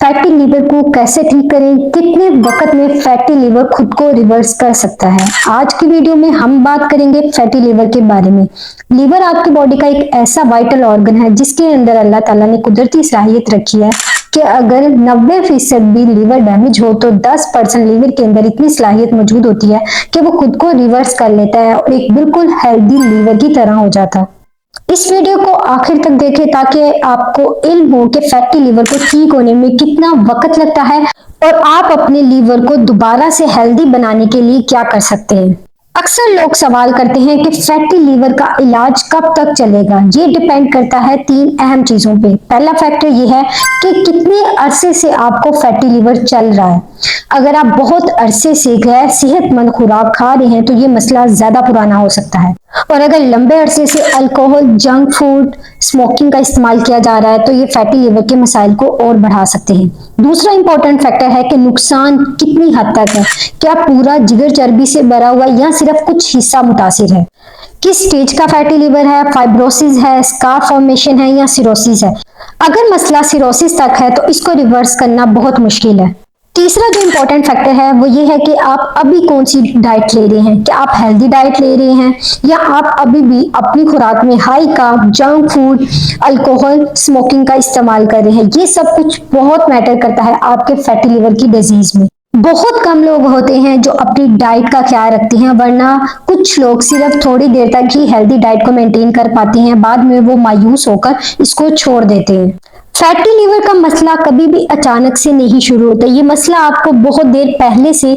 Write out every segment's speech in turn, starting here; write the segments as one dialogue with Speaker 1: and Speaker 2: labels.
Speaker 1: Fatty liver को कैसे ठीक करें, कितने वक्त में फैटी लीवर खुद को रिवर्स कर सकता है। आज की वीडियो में हम बात करेंगे फैटी लीवर के बारे में। लीवर आपकी बॉडी का एक ऐसा वाइटल ऑर्गन है जिसके अंदर अल्लाह ताला ने कुदरती सलाहियत रखी है कि अगर 90% भी लीवर डैमेज हो तो 10% लीवर के अंदर इतनी सलाहियत मौजूद होती है कि वो खुद को रिवर्स कर लेता है और एक बिल्कुल हेल्दी लीवर की तरह हो जाता है। इस वीडियो को आखिर तक देखें ताकि आपको इल्म हो कि फैटी लीवर को ठीक होने में कितना वक्त लगता है और आप अपने लीवर को दोबारा से हेल्दी बनाने के लिए क्या कर सकते हैं। अक्सर लोग सवाल करते हैं कि फैटी लीवर का इलाज कब तक चलेगा। ये डिपेंड करता है 3 अहम चीजों पे। पहला फैक्टर ये है कि कितने अरसे से आपको फैटी लीवर चल रहा है। अगर आप बहुत अरसे से गैर सेहतमंद खुराक खा रहे हैं तो ये मसला ज्यादा पुराना हो सकता है, और अगर लंबे अरसे से अल्कोहल, जंक फूड, स्मोकिंग का इस्तेमाल किया जा रहा है तो ये फैटी लीवर के मसाइल को और बढ़ा सकते हैं। दूसरा इंपॉर्टेंट फैक्टर है कि नुकसान कितनी हद तक है। क्या पूरा जिगर चर्बी से भरा हुआ या सिर्फ कुछ हिस्सा मुतासिर है? किस स्टेज का फैटी लीवर है? फाइब्रोसिस है, स्कार फॉर्मेशन है या सिरोसिस है? अगर मसला सिरोसिस तक है तो इसको रिवर्स करना बहुत मुश्किल है। तीसरा जो इंपॉर्टेंट फैक्टर है वो ये है कि आप अभी कौन सी डाइट ले रहे हैं। क्या आप हेल्दी डाइट ले रहे हैं या आप अभी भी अपनी खुराक में high carb, junk food, alcohol, smoking का इस्तेमाल कर रहे हैं। ये सब कुछ बहुत मैटर करता है आपके फैटी लिवर की डिजीज में। बहुत कम लोग होते हैं जो अपनी डाइट का ख्याल रखते हैं, वरना कुछ लोग सिर्फ थोड़ी देर तक ही हेल्दी डाइट को मेंटेन कर पाते हैं, बाद में वो मायूस होकर इसको छोड़ देते हैं। फैटी लीवर का मसला कभी भी अचानक से नहीं शुरू होता। ये मसला आपको बहुत देर पहले से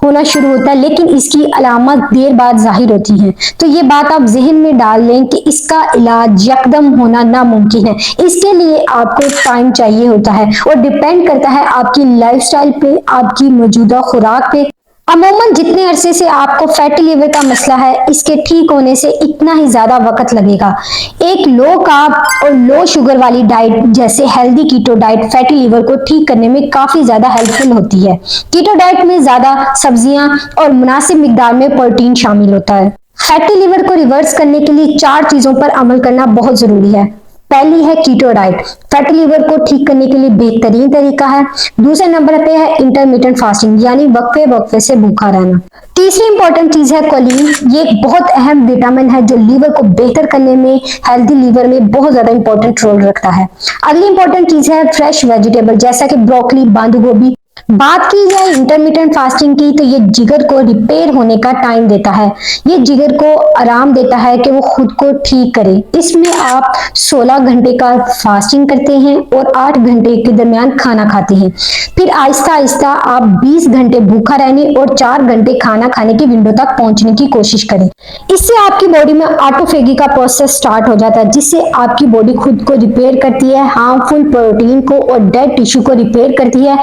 Speaker 1: होना शुरू होता है, लेकिन इसकी अलामत देर बाद जाहिर होती हैं। तो ये बात आप जहन में डाल लें कि इसका इलाज यकदम होना नामुमकिन है। इसके लिए आपको टाइम चाहिए होता है और डिपेंड करता है आपकी लाइफस्टाइल पे, आपकी मौजूदा खुराक पे। अमूमन जितने अरसे से आपको फैटी लीवर का मसला है, इसके ठीक होने से इतना ही ज्यादा वक्त लगेगा। एक लो कार्ब और लो शुगर वाली डाइट जैसे healthy keto diet fatty liver को ठीक करने में काफी ज्यादा हेल्पफुल होती है। कीटो डाइट में ज्यादा सब्जियां और मुनासिब मिकदार में प्रोटीन शामिल होता है। फैटी लीवर को रिवर्स करने के लिए 4 चीजों पर अमल करना बहुत जरूरी है। पहली है कीटो डाइट, फैटी लीवर को ठीक करने के लिए बेहतरीन तरीका है। दूसरे नंबर पे है इंटरमिटेंट फास्टिंग, यानी वक्फे वक्फे से भूखा रहना। तीसरी इंपॉर्टेंट चीज है कोलिन। ये एक बहुत अहम विटामिन है जो लीवर को बेहतर करने में, हेल्दी लीवर में बहुत ज्यादा इंपॉर्टेंट रोल रखता है। अगली इंपॉर्टेंट चीज है फ्रेश वेजिटेबल जैसा कि ब्रोकली, बंद गोभी। बात की जाए इंटरमिटेंट फास्टिंग की तो ये जिगर को रिपेयर होने का टाइम देता है। ये जिगर को आराम देता है कि वो खुद को ठीक करे। इसमें आप 16 घंटे का फास्टिंग करते हैं और 8 घंटे के दरमियान खाना खाते हैं। फिर आहिस्ता आहिस्ता आप 20 घंटे भूखा रहने और 4 घंटे खाना खाने की विंडो तक पहुंचने की कोशिश करें। इससे आपकी बॉडी में ऑटोफेगी का प्रोसेस स्टार्ट हो जाता है, जिससे आपकी बॉडी खुद को रिपेयर करती है, हार्मफुल प्रोटीन को और डेड टिश्यू को रिपेयर करती है,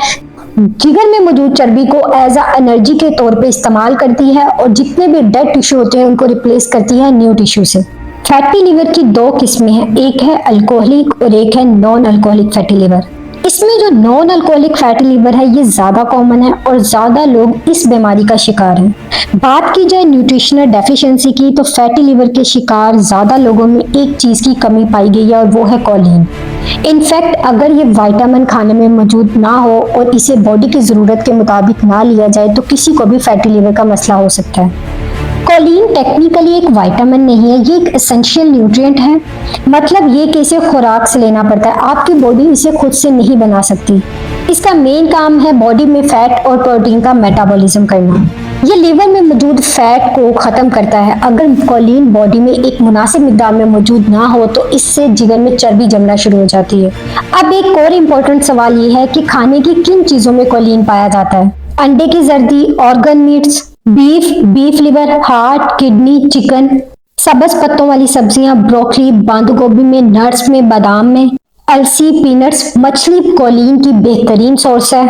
Speaker 1: जिगर में मौजूद चर्बी को एज अ एनर्जी के तौर पे इस्तेमाल करती है और जितने भी डेड टिश्यू होते हैं उनको रिप्लेस करती है न्यू टिश्यू से। फैटी लिवर की 2 किस्में हैं, एक है अल्कोहलिक और एक है नॉन अल्कोहलिक फैटी लिवर। इसमें जो नॉन अल्कोहलिक फैटी लिवर है ये ज्यादा कॉमन है और ज्यादा लोग इस बीमारी का शिकार हैं। बात की जाए न्यूट्रिशनल डेफिशिएंसी की तो फैटी लिवर के शिकार ज्यादा लोगों में एक चीज की कमी पाई गई है और वो है कोलिन। इनफैक्ट अगर ये विटामिन खाने में मौजूद ना हो और इसे बॉडी की जरूरत के मुताबिक ना लिया जाए तो किसी को भी फैटी लिवर का मसला हो सकता है। कोलिन टेक्निकली एक विटामिन नहीं है, ये एक एसेंशियल न्यूट्रिएंट है। मतलब ये कि इसे खुराक से लेना पड़ता है, आपकी बॉडी इसे खुद से नहीं बना सकती। इसका मेन काम है बॉडी में फैट और प्रोटीन का मेटाबॉलिज्म करना। ये लिवर में मौजूद फैट को खत्म करता है। अगर कोलिन बॉडी में एक मुनासिब मिकदार में मौजूद ना हो तो इससे जिगर में चर्बी जमना शुरू हो जाती है। अब एक और इम्पोर्टेंट सवाल ये है कि खाने की किन चीजों में कोलिन पाया जाता है। अंडे की जर्दी, organ meets, beef liver, heart, kidney, chicken, सब्ज पत्तों वाली सब्जियां, ब्रोकली, बंद गोभी में, नट्स में, बादाम में, अलसी, पीनट्स, मछली कोलिन की बेहतरीन सोर्स है।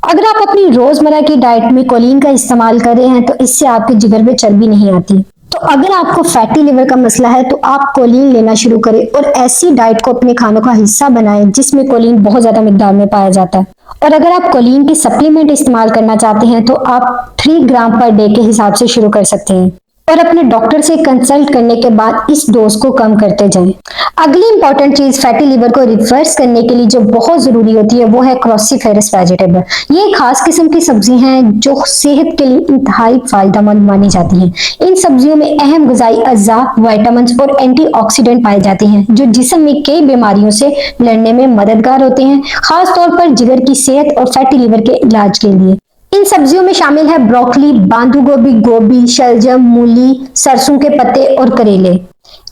Speaker 1: अगर आप अपनी रोजमर्रा की डाइट में कोलिन का इस्तेमाल कर रहे हैं तो इससे आपके जिगर में चर्बी नहीं आती। तो अगर आपको फैटी लिवर का मसला है तो आप कोलिन लेना शुरू करें और ऐसी डाइट को अपने खानों का हिस्सा बनाएं जिसमें कोलिन बहुत ज्यादा मिकदार में पाया जाता है। और अगर आप कोलिन की सप्लीमेंट इस्तेमाल करना चाहते हैं तो आप 3 ग्राम पर डे के हिसाब से शुरू कर सकते हैं। और अपने डॉक्टर से कंसल्ट करने के बाद इस डोज को कम करते जाएं। अगली इंपॉर्टेंट चीज फैटी लिवर को रिवर्स करने के लिए जो बहुत जरूरी होती है वो है क्रॉसीफेरस वेजिटेबल। ये खास किस्म की सब्जी हैं जो सेहत के लिए इंतहाई फायदेमंद मानी जाती हैं। इन सब्जियों में अहम ग़िज़ाई अज्जा, विटामिन और एंटीऑक्सीडेंट पाए जाते हैं जो जिस्म में कई बीमारियों से लड़ने में मददगार होते हैं, खास तौर पर जिगर की सेहत और फैटी लिवर के इलाज के लिए। इन सब्जियों में शामिल है ब्रोकली, बांधु गोभी, गोभी, शलजम, मूली, सरसों के पत्ते और करेले।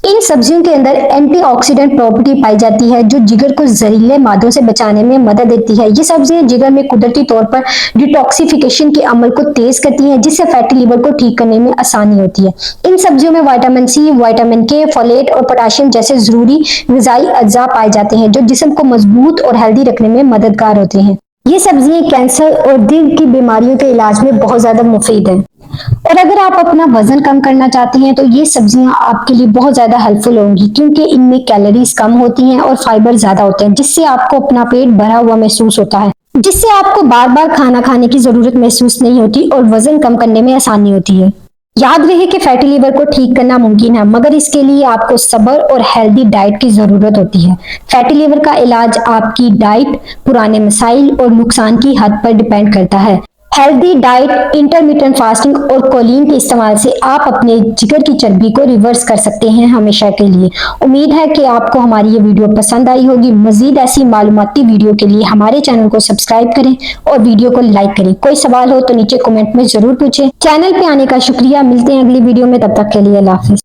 Speaker 1: इन सब्जियों के अंदर एंटीऑक्सीडेंट प्रॉपर्टी पाई जाती है जो जिगर को जहरीले मादों से बचाने में मदद देती है। ये सब्जियां जिगर में कुदरती तौर पर डिटॉक्सिफिकेशन के अमल को तेज करती हैं जिससे फैटी लिवर को ठीक करने में आसानी होती है। इन सब्जियों में विटामिन सी, विटामिन के, फोलेट और पोटेशियम जैसे जरूरी ग़िज़ाई अज्जा पाए जाते हैं जो जिस्म को मजबूत और हेल्दी रखने में मददगार होते हैं। ये सब्जियां कैंसर और दिल की बीमारियों के इलाज में बहुत ज्यादा मुफीद हैं। और अगर आप अपना वजन कम करना चाहते हैं तो ये सब्जियां आपके लिए बहुत ज्यादा हेल्पफुल होंगी क्योंकि इनमें कैलोरीज कम होती हैं और फाइबर ज्यादा होते हैं जिससे आपको अपना पेट भरा हुआ महसूस होता है, जिससे आपको बार बार खाना खाने की जरूरत महसूस नहीं होती और वजन कम करने में आसानी होती है। याद रहे कि फैटी लिवर को ठीक करना मुमकिन है मगर इसके लिए आपको सब्र और हेल्दी डाइट की जरूरत होती है। फैटी लिवर का इलाज आपकी डाइट, पुराने मसाइल और नुकसान की हद पर डिपेंड करता है। हेल्दी डाइट, इंटरमिटेंट फास्टिंग और कोलिन के इस्तेमाल से आप अपने जिगर की चर्बी को रिवर्स कर सकते हैं हमेशा के लिए। उम्मीद है कि आपको हमारी ये वीडियो पसंद आई होगी। मजीद ऐसी मालूमाती वीडियो के लिए हमारे चैनल को सब्सक्राइब करें और वीडियो को लाइक करें। कोई सवाल हो तो नीचे कमेंट में जरूर पूछें। चैनल पे आने का शुक्रिया। मिलते हैं अगली वीडियो में, तब तक के लिए अल्लाह हाफिज।